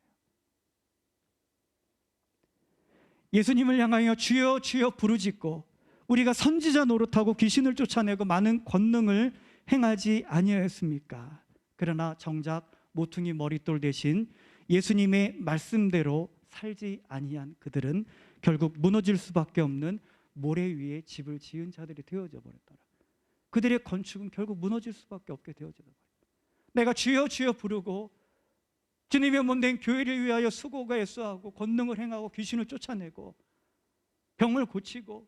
예수님을 향하여 주여 주여 부르짖고 우리가 선지자 노릇하고 귀신을 쫓아내고 많은 권능을 행하지 아니하였습니까? 그러나 정작 모퉁이 머릿돌 대신 예수님의 말씀대로 살지 아니한 그들은 결국 무너질 수밖에 없는 모래 위에 집을 지은 자들이 되어져 버렸더라. 그들의 건축은 결국 무너질 수밖에 없게 되어져 버렸다. 내가 주여 주여 부르고 주님의 몸된 교회를 위하여 수고가 애써하고 권능을 행하고 귀신을 쫓아내고 병을 고치고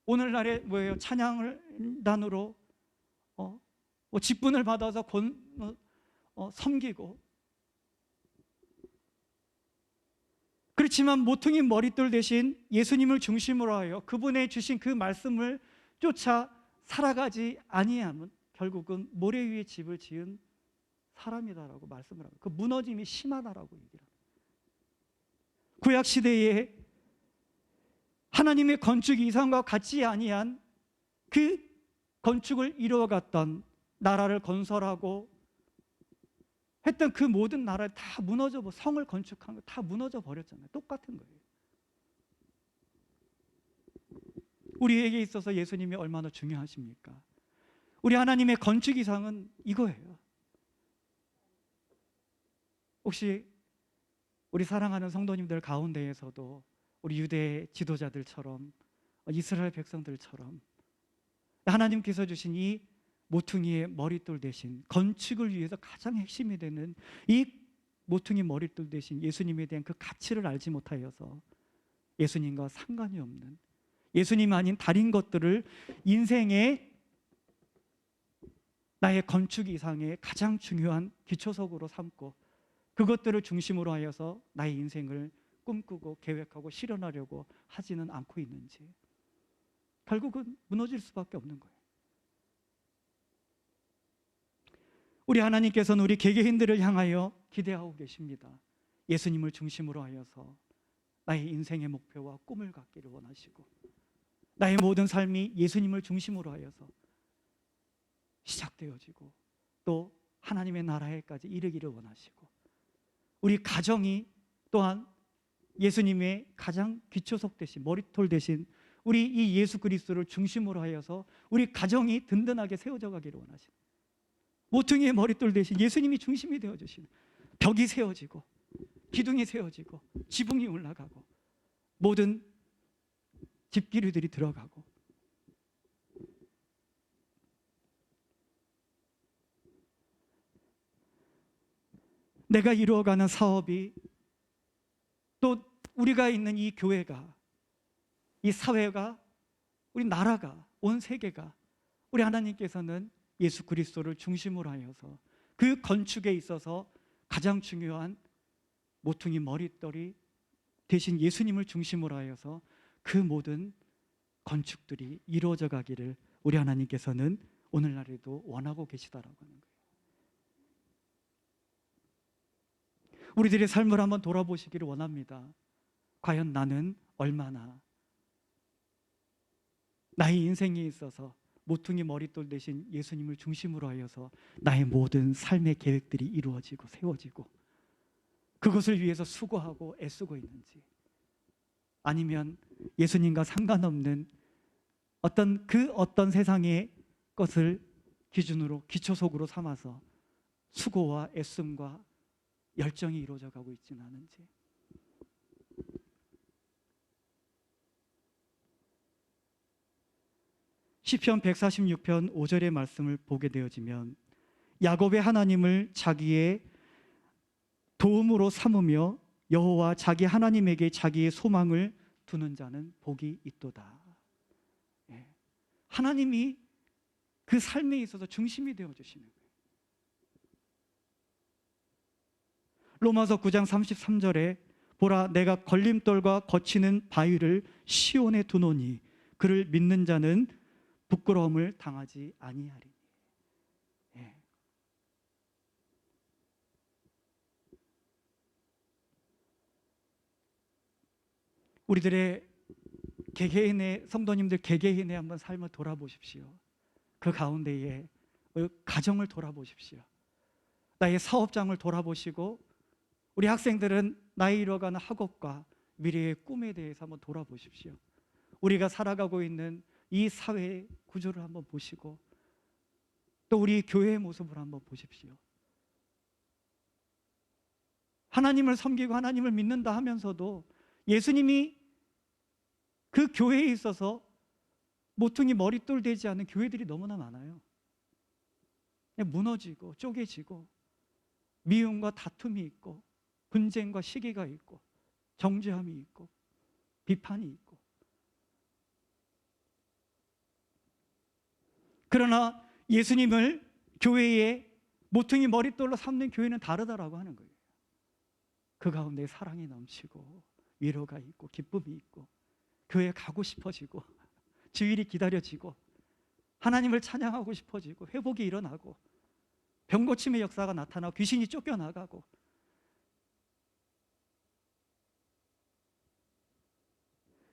오늘날에 뭐예요? 찬양을 단으로 직분을 받아서 섬기고 그렇지만 모퉁이 머릿돌 대신 예수님을 중심으로 하여 그분의 주신 그 말씀을 쫓아 살아가지 아니하면 결국은 모래 위에 집을 지은 사람이다라고 말씀을 하고 그 무너짐이 심하다라고 얘기를 합니다. 구약 시대에 하나님의 건축 이상과 같지 아니한 그 건축을 이루어갔던 나라를 건설하고 했던 그 모든 나라를 다 무너져 성을 건축한 거 다 무너져 버렸잖아요. 똑같은 거예요. 우리에게 있어서 예수님이 얼마나 중요하십니까? 우리 하나님의 건축 이상은 이거예요. 혹시 우리 사랑하는 성도님들 가운데에서도 우리 유대 지도자들처럼 이스라엘 백성들처럼 하나님께서 주신 이 모퉁이의 머릿돌 대신 건축을 위해서 가장 핵심이 되는 이 모퉁이 머릿돌 대신 예수님에 대한 그 가치를 알지 못하여서 예수님과 상관이 없는 예수님 아닌 다른 것들을 인생의 나의 건축 이상의 가장 중요한 기초석으로 삼고 그것들을 중심으로 하여서 나의 인생을 꿈꾸고 계획하고 실현하려고 하지는 않고 있는지, 결국은 무너질 수밖에 없는 거예요. 우리 하나님께서는 우리 개개인들을 향하여 기대하고 계십니다. 예수님을 중심으로 하여서 나의 인생의 목표와 꿈을 갖기를 원하시고, 나의 모든 삶이 예수님을 중심으로 하여서 시작되어지고 또 하나님의 나라에까지 이르기를 원하시고, 우리 가정이 또한 예수님의 가장 기초석 대신, 머리털 대신 우리 이 예수 그리스도를 중심으로 하여서 우리 가정이 든든하게 세워져 가기를 원하시는, 모퉁이의 머리돌 대신 예수님이 중심이 되어주시는, 벽이 세워지고 기둥이 세워지고 지붕이 올라가고 모든 집기류들이 들어가고, 내가 이루어가는 사업이, 또 우리가 있는 이 교회가, 이 사회가, 우리 나라가, 온 세계가, 우리 하나님께서는 예수 그리스도를 중심으로 하여서 그 건축에 있어서 가장 중요한 모퉁이 머릿돌이 대신 예수님을 중심으로 하여서 그 모든 건축들이 이루어져 가기를 우리 하나님께서는 오늘날에도 원하고 계시다라고 하는 거예요. 우리들의 삶을 한번 돌아보시기를 원합니다. 과연 나는 얼마나 나의 인생에 있어서 모퉁이 머릿돌 대신 예수님을 중심으로 하여서 나의 모든 삶의 계획들이 이루어지고 세워지고 그것을 위해서 수고하고 애쓰고 있는지, 아니면 예수님과 상관없는 어떤 세상의 것을 기준으로 기초속으로 삼아서 수고와 애씀과 열정이 이루어져 가고 있지는 않은지. 시편 146편 5절의 말씀을 보게 되어지면, 야곱의 하나님을 자기의 도움으로 삼으며 여호와 자기 하나님에게 자기의 소망을 두는 자는 복이 있도다. 하나님이 그 삶에 있어서 중심이 되어 주시는 거예요. 로마서 9장 33절에 보라, 내가 걸림돌과 거치는 바위를 시온에 두노니 그를 믿는 자는 부끄러움을 당하지 아니하리니. 우리들의 개개인의 성도님들 개개인의 한번 삶을 돌아보십시오. 그 가운데에 가정을 돌아보십시오. 나의 사업장을 돌아보시고, 우리 학생들은 나의 이뤄가는 학업과 미래의 꿈에 대해서 한번 돌아보십시오. 우리가 살아가고 있는 이 사회의 구조를 한번 보시고, 또 우리 교회의 모습을 한번 보십시오. 하나님을 섬기고 하나님을 믿는다 하면서도 예수님이 그 교회에 있어서 모퉁이 머릿돌 되지 않는 교회들이 너무나 많아요. 그냥 무너지고 쪼개지고 미움과 다툼이 있고 분쟁과 시기가 있고 정죄함이 있고 비판이 있고. 그러나 예수님을 교회의 모퉁이 머릿돌로 삼는 교회는 다르다라고 하는 거예요. 그 가운데 사랑이 넘치고 위로가 있고 기쁨이 있고 교회에 가고 싶어지고 주일이 기다려지고 하나님을 찬양하고 싶어지고 회복이 일어나고 병고침의 역사가 나타나고 귀신이 쫓겨나가고,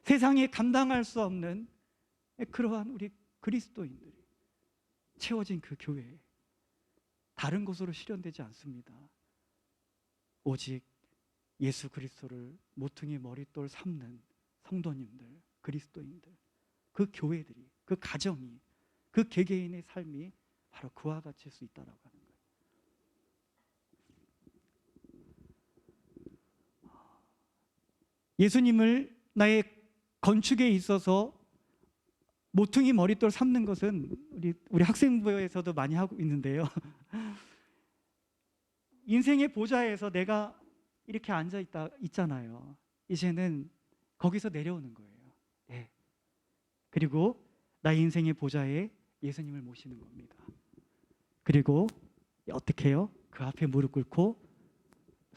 세상에 감당할 수 없는 그러한 우리 그리스도인들이 채워진 그 교회에 다른 곳으로 실현되지 않습니다. 오직 예수 그리스도를 모퉁이 머릿돌 삼는 성도님들, 그리스도인들, 그 교회들이, 그 가정이, 그 개개인의 삶이 바로 그와 같을 수 있다라고 하는 거예요. 예수님을 나의 건축에 있어서 모퉁이 머릿돌 삼는 것은 우리 학생부에서도 많이 하고 있는데요. 인생의 보좌에서 내가 이렇게 앉아 있잖아요. 이제는 거기서 내려오는 거예요. 예. 그리고 나의 인생의 보좌에 예수님을 모시는 겁니다. 그리고 어떻게 해요? 그 앞에 무릎 꿇고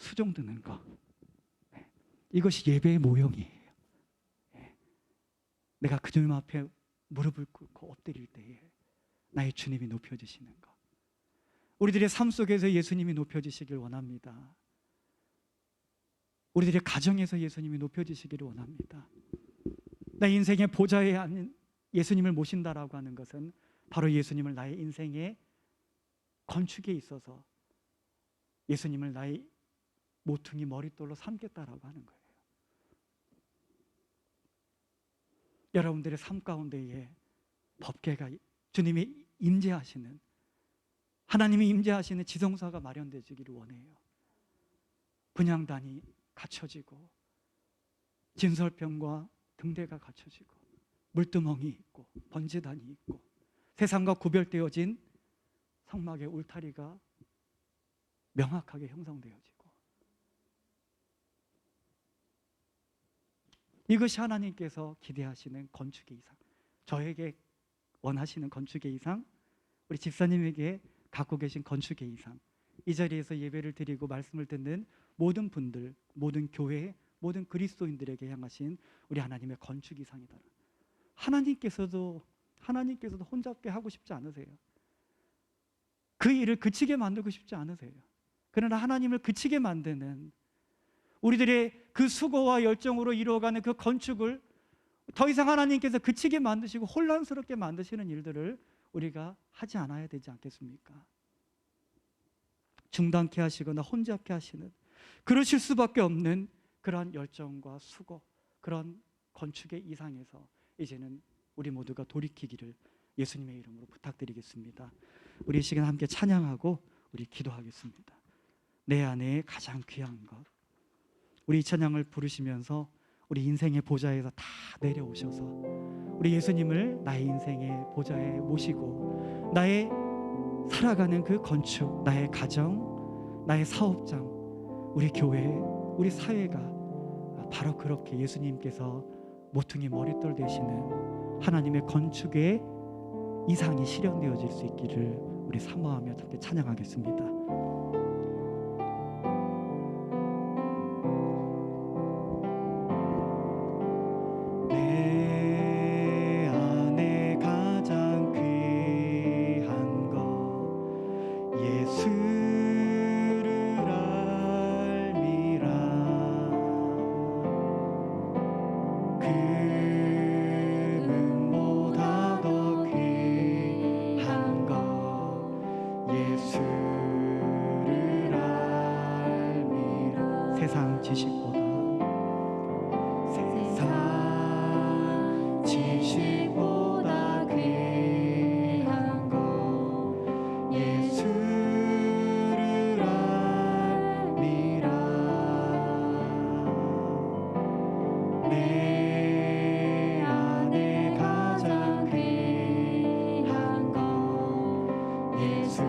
수종 드는 거, 이것이 예배의 모형이에요. 내가 그 주님 앞에 무릎을 꿇고 엎드릴 때에 나의 주님이 높여주시는 것, 우리들의 삶 속에서 예수님이 높여주시길 원합니다. 우리들의 가정에서 예수님이 높여주시기를 원합니다. 나 인생의 보좌에 앉는 예수님을 모신다라고 하는 것은 바로 예수님을 나의 인생의 건축에 있어서 예수님을 나의 모퉁이 머릿돌로 삼겠다라고 하는 거예요. 여러분들의 삶 가운데에 법궤가, 주님이 임재하시는, 하나님이 임재하시는 지성소가 마련되기를 원해요. 분향단이 갖춰지고 진설병과 등대가 갖춰지고 물두멍이 있고 번제단이 있고 세상과 구별되어진 성막의 울타리가 명확하게 형성되어지고, 이것이 하나님께서 기대하시는 건축의 이상, 저에게 원하시는 건축의 이상, 우리 집사님에게 갖고 계신 건축의 이상, 이 자리에서 예배를 드리고 말씀을 듣는 모든 분들, 모든 교회, 모든 그리스도인들에게 향하신 우리 하나님의 건축 이상이다. 하나님께서도 혼잡게 하고 싶지 않으세요. 그 일을 그치게 만들고 싶지 않으세요. 그러나 하나님을 그치게 만드는, 우리들의 그 수고와 열정으로 이루어가는 그 건축을 더 이상 하나님께서 그치게 만드시고 혼란스럽게 만드시는 일들을 우리가 하지 않아야 되지 않겠습니까? 중단케 하시거나 혼잡케 하시는, 그러실 수밖에 없는 그러한 열정과 수고, 그런 건축의 이상에서 이제는 우리 모두가 돌이키기를 예수님의 이름으로 부탁드리겠습니다. 우리 이 시간 함께 찬양하고 우리 기도하겠습니다. 내 안에 가장 귀한 것, 우리 이 찬양을 부르시면서 우리 인생의 보좌에서 다 내려오셔서 우리 예수님을 나의 인생의 보좌에 모시고 나의 살아가는 그 건축, 나의 가정, 나의 사업장, 우리 교회, 우리 사회가 바로 그렇게 예수님께서 모퉁이 머릿돌 되시는 하나님의 건축의 이상이 실현되어질 수 있기를 우리 사모하며 함께 찬양하겠습니다. 세상 지식보다 귀한 것 예수를 알미라. 내 안에 가장 귀한 것 예수.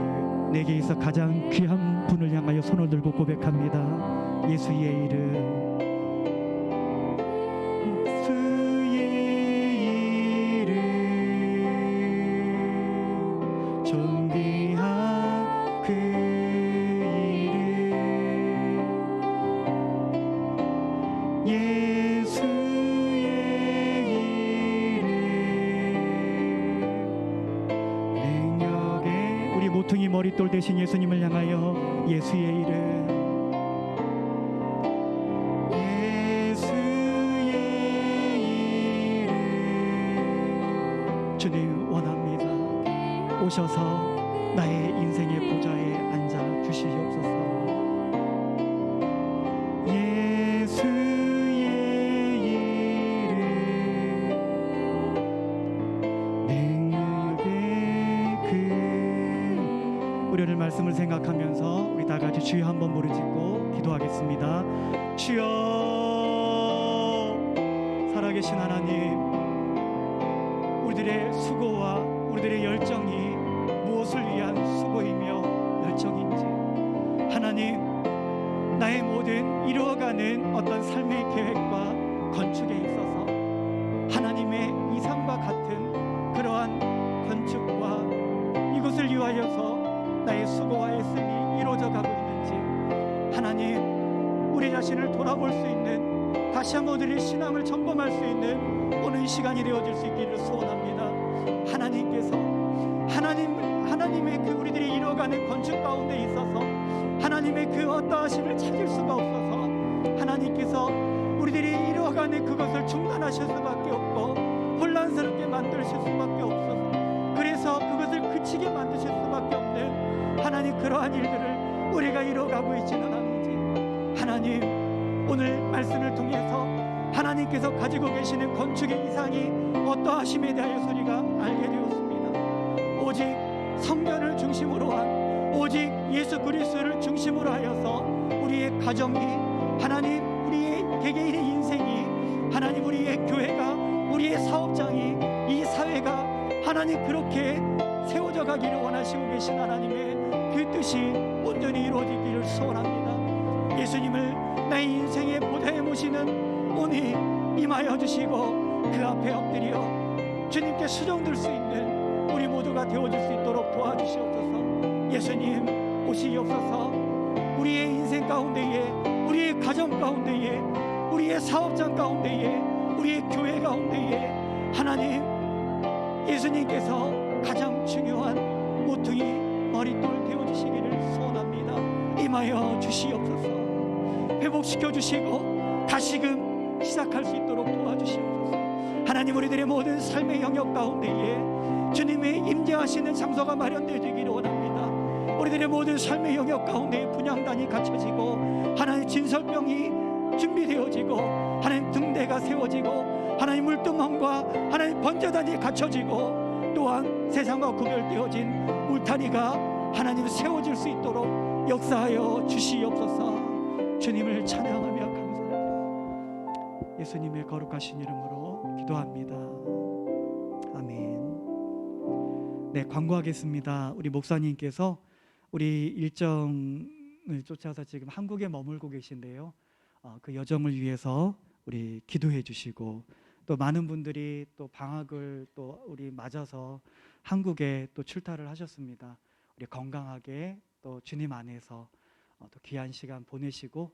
내게 있어 가장 귀한 분을 향하여 손을 들고 고백합니다. 예수의 이름, 예수의 이름, 존귀한 그 이름, 예수의 이름, 능력의, 우리 모퉁이 머릿돌 대신 예수님을 향하여 예수의 이름, 주님 원합니다. 오셔서 나의 인생의 보좌에 앉아 주시옵소서. 예수의 이름, 능력의 그. 우리 오늘 말씀을 생각하면서 우리 다 같이 주여 한번 부르짖고 기도하겠습니다. 주여, 살아계신 하나님, 우리들의 수고와 우리들의 열정이 무엇을 위한 수고이며 열정인지, 하나님, 나의 모든 이루어가는 어떤 삶의 계획과 건축에 있어서 하나님의 이상과 같은 그러한 건축과 이것을 위하여서 나의 수고와 애씀이 이루어져 가고 있는지, 하나님 우리 자신을 돌아볼 수 있는, 다시 한번 우리의 신앙을 점검할 수 있는 오늘 이 시간이 되어질 수 있기를 소원합니다. 하나님께서 하나님의 그 우리들이 이뤄가는 건축 가운데 있어서 하나님의 그 어떠하심을 찾을 수가 없어서 하나님께서 우리들이 이뤄가는 그것을 중단하실 수밖에 없고 혼란스럽게 만드실 수밖에 없어서, 그래서 그것을 그치게 만드실 수밖에 없는 하나님, 그러한 일들을 우리가 이뤄가고 있지는 않은지, 하나님 오늘 말씀을 통해서 하나님께서 가지고 계시는 건축의 이상이 어떠하심에 대하여 우리가 알게 되었습니다. 오직 성전을 중심으로 한, 오직 예수 그리스도를 중심으로 하여서 우리의 가정이, 하나님 우리의 개개인의 인생이, 하나님 우리의 교회가, 우리의 사업장이, 이 사회가 하나님 그렇게 세워져 가기를 원하시고 계신 하나님의 그 뜻이 온전히 이루어지기를 소원합니다. 예수님을 나의 인생의 보좌에 모시는 오늘 임하여 주시고 그 앞에 엎드려 주님께 수종들 수 있는 우리 모두가 되어줄 수 있도록 도와주시옵소서. 예수님 오시옵소서. 우리의 인생 가운데에, 우리의 가정 가운데에, 우리의 사업장 가운데에, 우리의 교회 가운데에 하나님 예수님께서 가장 중요한 모퉁이 머릿돌 되어주시기를 소원합니다. 임하여 주시옵소서. 회복시켜 주시고 다시금 시작할 수 있도록 도와주시옵소서. 하나님 우리들의 모든 삶의 영역 가운데에 주님의 임재하시는 장소가 마련되기를 원합니다. 우리들의 모든 삶의 영역 가운데 분향단이 갖춰지고 하나님 진설병이 준비되어지고 하나님 등대가 세워지고 하나님 물두멍과 하나님 번제단이 갖춰지고 또한 세상과 구별되어진 울타리가 하나님 세워질 수 있도록 역사하여 주시옵소서. 주님을 찬양하며 감사합니다. 예수님의 거룩하신 이름으로 기도합니다. 아멘. 네, 광고하겠습니다. 우리 목사님께서 우리 일정을 쫓아서 지금 한국에 머물고 계신데요. 그 여정을 위해서 우리 기도해 주시고, 또 많은 분들이 또 방학을 또 우리 맞아서 한국에 또 출타를 하셨습니다. 우리 건강하게 또 주님 안에서 또 귀한 시간 보내시고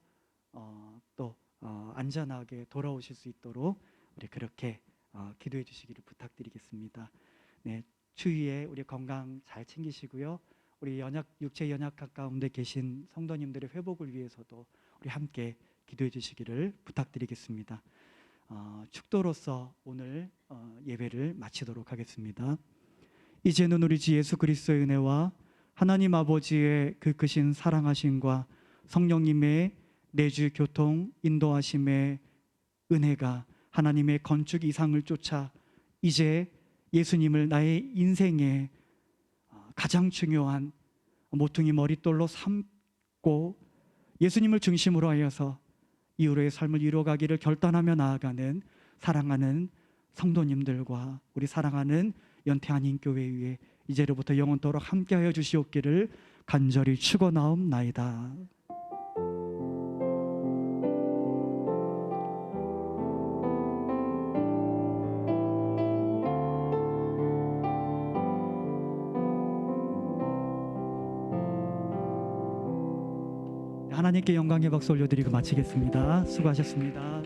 또 안전하게 돌아오실 수 있도록 우리 그렇게 기도해 주시기를 부탁드리겠습니다. 네, 추위에 우리 건강 잘 챙기시고요. 우리 육체 연약한 가운데 계신 성도님들의 회복을 위해서도 우리 함께 기도해 주시기를 부탁드리겠습니다. 축도로서 오늘 예배를 마치도록 하겠습니다. 이제는 우리 주 예수 그리스도의 은혜와 하나님 아버지의 그 크신 사랑하심과 성령님의 내주 교통 인도하심의 은혜가 하나님의 건축 이상을 쫓아 이제 예수님을 나의 인생의 가장 중요한 모퉁이 머릿돌로 삼고 예수님을 중심으로 하여서 이후로의 삶을 이루어가기를 결단하며 나아가는 사랑하는 성도님들과 우리 사랑하는 연태한인교회 위에 이제로부터 영원토록 함께하여 주시옵기를 간절히 축원하옵나이다. 하나님께 영광의 박수 올려드리고 마치겠습니다. 수고하셨습니다.